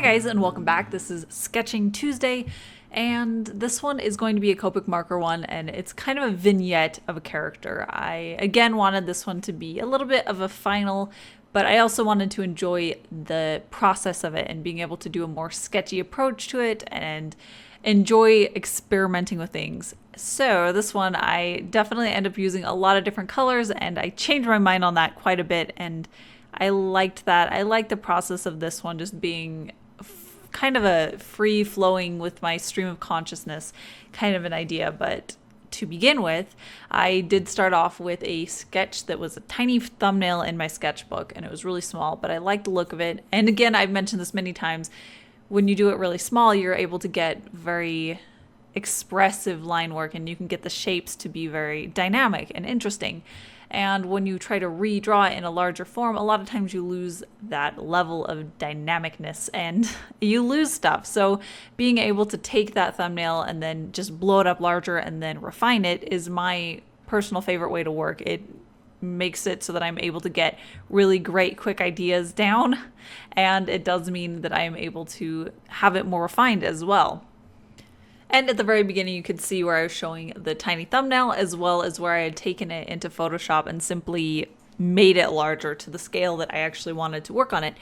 guys, and welcome back. This is Sketching Tuesday, and this one is going to be a Copic marker one, and it's kind of a vignette of a character. I, again, wanted this one to be a little bit of a final, but I also wanted to enjoy the process of it and being able to do a more sketchy approach to it and enjoy experimenting with things. So this one, I definitely end up using a lot of different colors, and I changed my mind on that quite a bit, and I liked that. I liked the process of this one just being kind of a free flowing with my stream of consciousness kind of an idea. But to begin with, I did start off with a sketch that was a tiny thumbnail in my sketchbook, and it was really small, but I liked the look of it. And again, I've mentioned this many times, when you do it really small, you're able to get very expressive line work, and you can get the shapes to be very dynamic and interesting. And when you try to redraw it in a larger form, a lot of times you lose that level of dynamicness and you lose stuff. So being able to take that thumbnail and then just blow it up larger and then refine it is my personal favorite way to work. It makes it so that I'm able to get really great quick ideas down, and it does mean that I am able to have it more refined as well. And at the very beginning, you could see where I was showing the tiny thumbnail, as well as where I had taken it into Photoshop and simply made it larger to the scale that I actually wanted to work on it.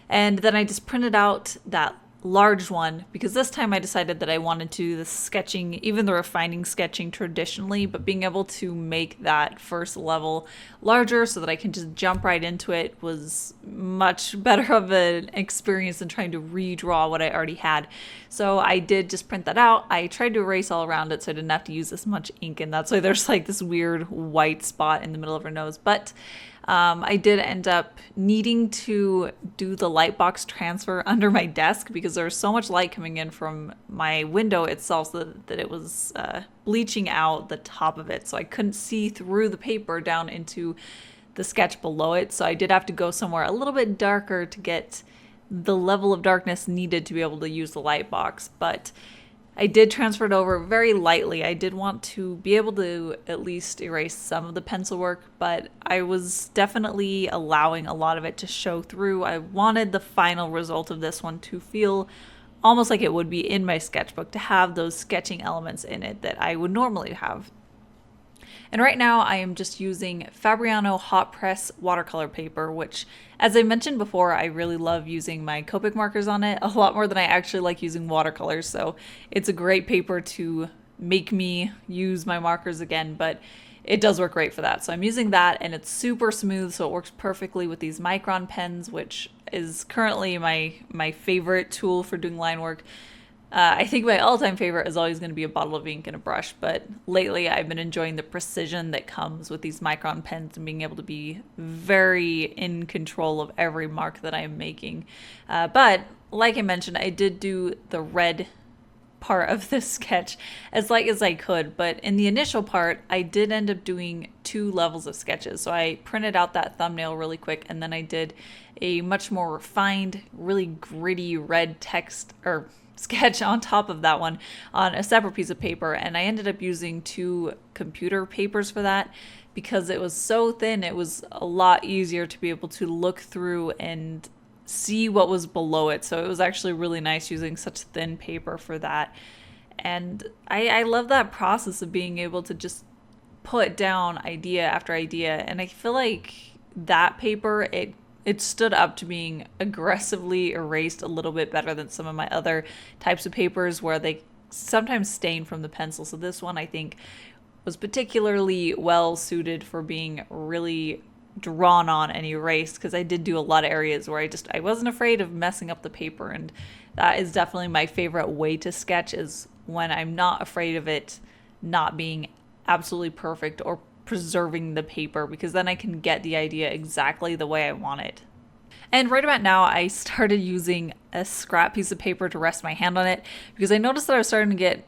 And then I just printed out that large one, because this time I decided that I wanted to do the sketching, even the refining sketching traditionally, but being able to make that first level larger so that I can just jump right into it was much better of an experience than trying to redraw what I already had. So I did just print that out. I tried to erase all around it so I didn't have to use as much ink, and that's why there's like this weird white spot in the middle of her nose. But I did end up needing to do the light box transfer under my desk because there was so much light coming in from my window itself that it was bleaching out the top of it. So I couldn't see through the paper down into the sketch below it. So I did have to go somewhere a little bit darker to get the level of darkness needed to be able to use the light box. But I did transfer it over very lightly. I did want to be able to at least erase some of the pencil work, but I was definitely allowing a lot of it to show through. I wanted the final result of this one to feel almost like it would be in my sketchbook, to have those sketching elements in it that I would normally have. And right now I am just using Fabriano hot press watercolor paper, which, as I mentioned before, I really love using my Copic markers on it a lot more than I actually like using watercolors. So it's a great paper to make me use my markers again, but it does work great for that. So I'm using that, and it's super smooth, so it works perfectly with these Micron pens, which is currently my favorite tool for doing line work. I think my all-time favorite is always going to be a bottle of ink and a brush, but lately I've been enjoying the precision that comes with these Micron pens and being able to be very in control of every mark that I'm making. But like I mentioned, I did do the red part of this sketch as light as I could, but in the initial part I did end up doing 2 levels of sketches. So I printed out that thumbnail really quick, and then I did a much more refined, really gritty red text or sketch on top of that one on a separate piece of paper. And I ended up using 2 computer papers for that because it was so thin. It was a lot easier to be able to look through and see what was below it. So it was actually really nice using such thin paper for that. And I love that process of being able to just put down idea after idea. And I feel like that paper, it stood up to being aggressively erased a little bit better than some of my other types of papers where they sometimes stain from the pencil. So this one, I think, was particularly well suited for being really drawn on and erased, because I did do a lot of areas where I wasn't afraid of messing up the paper. And that is definitely my favorite way to sketch, is when I'm not afraid of it not being absolutely perfect or preserving the paper, because then I can get the idea exactly the way I want it. And right about now, I started using a scrap piece of paper to rest my hand on it, because I noticed that I was starting to get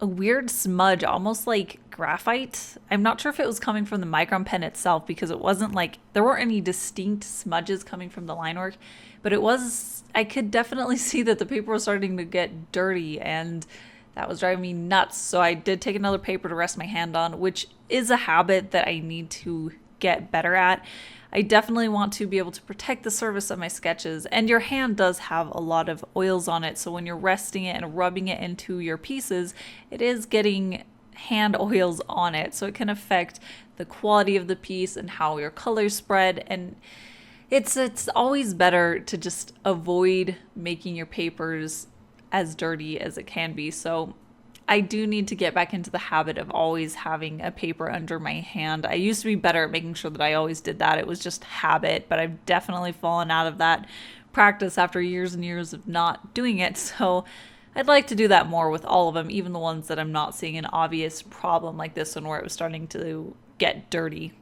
a weird smudge, almost like graphite. I'm not sure if it was coming from the Micron pen itself, because it wasn't like, there weren't any distinct smudges coming from the line work, but I could definitely see that the paper was starting to get dirty, and that was driving me nuts. So I did take another paper to rest my hand on, which is a habit that I need to get better at. I definitely want to be able to protect the surface of my sketches, and your hand does have a lot of oils on it, so when you're resting it and rubbing it into your pieces, it is getting hand oils on it, so it can affect the quality of the piece and how your colors spread. And it's always better to just avoid making your papers as dirty as it can be. So I do need to get back into the habit of always having a paper under my hand. I used to be better at making sure that I always did that. It was just habit, but I've definitely fallen out of that practice after years and years of not doing it. So I'd like to do that more with all of them, even the ones that I'm not seeing an obvious problem like this one where it was starting to get dirty.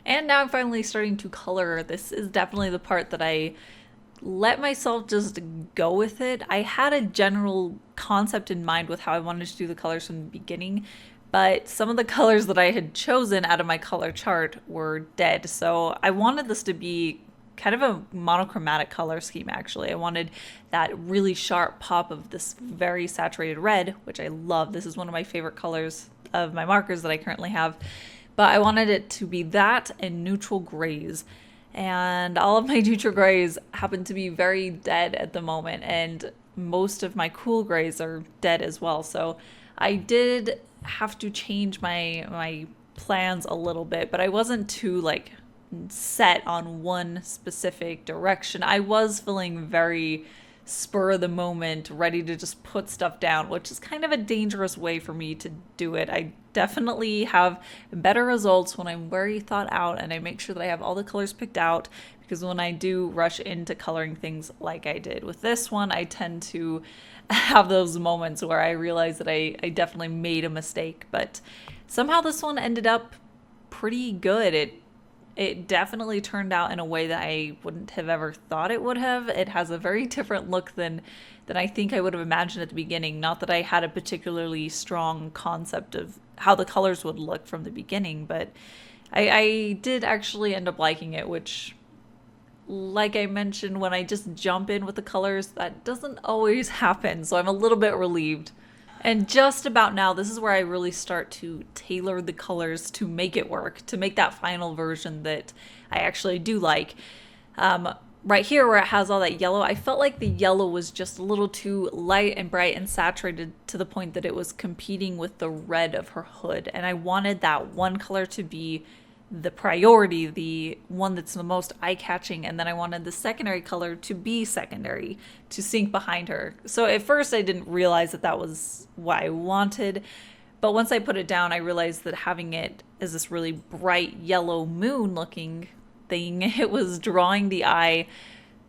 And now I'm finally starting to color. This is definitely the part that I let myself just go with it. I had a general concept in mind with how I wanted to do the colors from the beginning, but some of the colors that I had chosen out of my color chart were dead. So I wanted this to be kind of a monochromatic color scheme, actually. I wanted that really sharp pop of this very saturated red, which I love. This is one of my favorite colors of my markers that I currently have. But I wanted it to be that and neutral grays. And all of my neutral grays happen to be very dead at the moment, and most of my cool grays are dead as well. So I did have to change my plans a little bit, but I wasn't too set on one specific direction. I was feeling very spur of the moment, ready to just put stuff down, which is kind of a dangerous way for me to do it. I definitely have better results when I'm very thought out and I make sure that I have all the colors picked out, because when I do rush into coloring things like I did with this one, I tend to have those moments where I realize that I definitely made a mistake. But somehow this one ended up pretty good. It definitely turned out in a way that I wouldn't have ever thought it would have. It has a very different look than I think I would have imagined at the beginning. Not that I had a particularly strong concept of how the colors would look from the beginning, but I did actually end up liking it, which, like I mentioned, when I just jump in with the colors, that doesn't always happen. So I'm a little bit relieved. And just about now, this is where I really start to tailor the colors to make it work, to make that final version that I actually do like. Right here where it has all that yellow, I felt like the yellow was just a little too light and bright and saturated to the point that it was competing with the red of her hood. And I wanted that one color to be the priority, the one that's the most eye-catching, and then I wanted the secondary color to be secondary, to sink behind her. So at first I didn't realize that was what I wanted, but once I put it down, I realized that having it as this really bright yellow moon looking thing, it was drawing the eye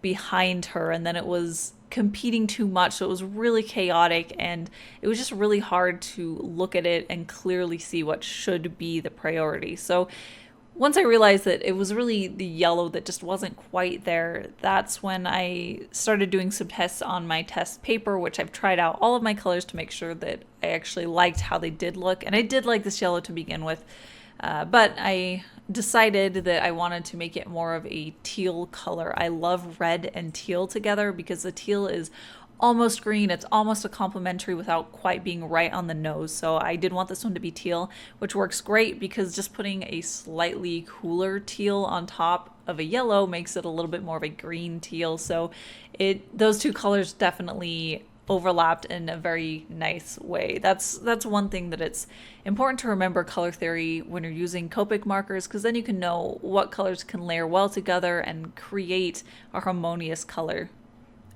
behind her, and then it was competing too much, so it was really chaotic, and it was just really hard to look at it and clearly see what should be the priority. So once I realized that it was really the yellow that just wasn't quite there, that's when I started doing some tests on my test paper, which I've tried out all of my colors to make sure that I actually liked how they did look. And I did like this yellow to begin with, but I decided that I wanted to make it more of a teal color. I love red and teal together because the teal is almost green. It's almost a complementary without quite being right on the nose. So I did want this one to be teal, which works great because just putting a slightly cooler teal on top of a yellow makes it a little bit more of a green teal. So those two colors definitely overlapped in a very nice way. That's one thing that it's important to remember color theory when you're using Copic markers, because then you can know what colors can layer well together and create a harmonious color.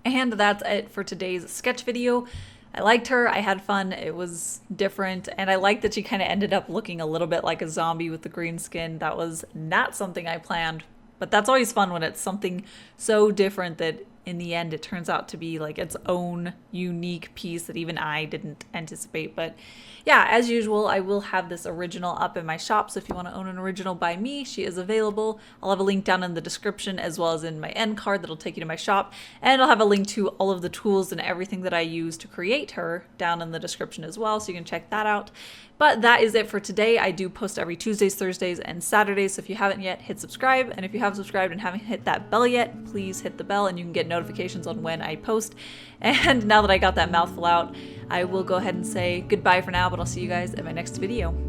And that's it for today's sketch video. I liked her, I had fun, it was different, and I liked that she kind of ended up looking a little bit like a zombie with the green skin. That was not something I planned, but that's always fun when it's something so different that in the end it turns out to be like its own unique piece that even I didn't anticipate. But yeah, as usual, I will have this original up in my shop, so if you want to own an original by me, she is available. I'll have a link down in the description as well as in my end card that'll take you to my shop, and I'll have a link to all of the tools and everything that I use to create her down in the description as well, so you can check that out. But that is it for today. I do post every Tuesdays, Thursdays, and Saturdays, so if you haven't yet, hit subscribe. And if you have subscribed and haven't hit that bell yet, please hit the bell and you can get notifications on when I post. And now that I got that mouthful out, I will go ahead and say goodbye for now, but I'll see you guys in my next video.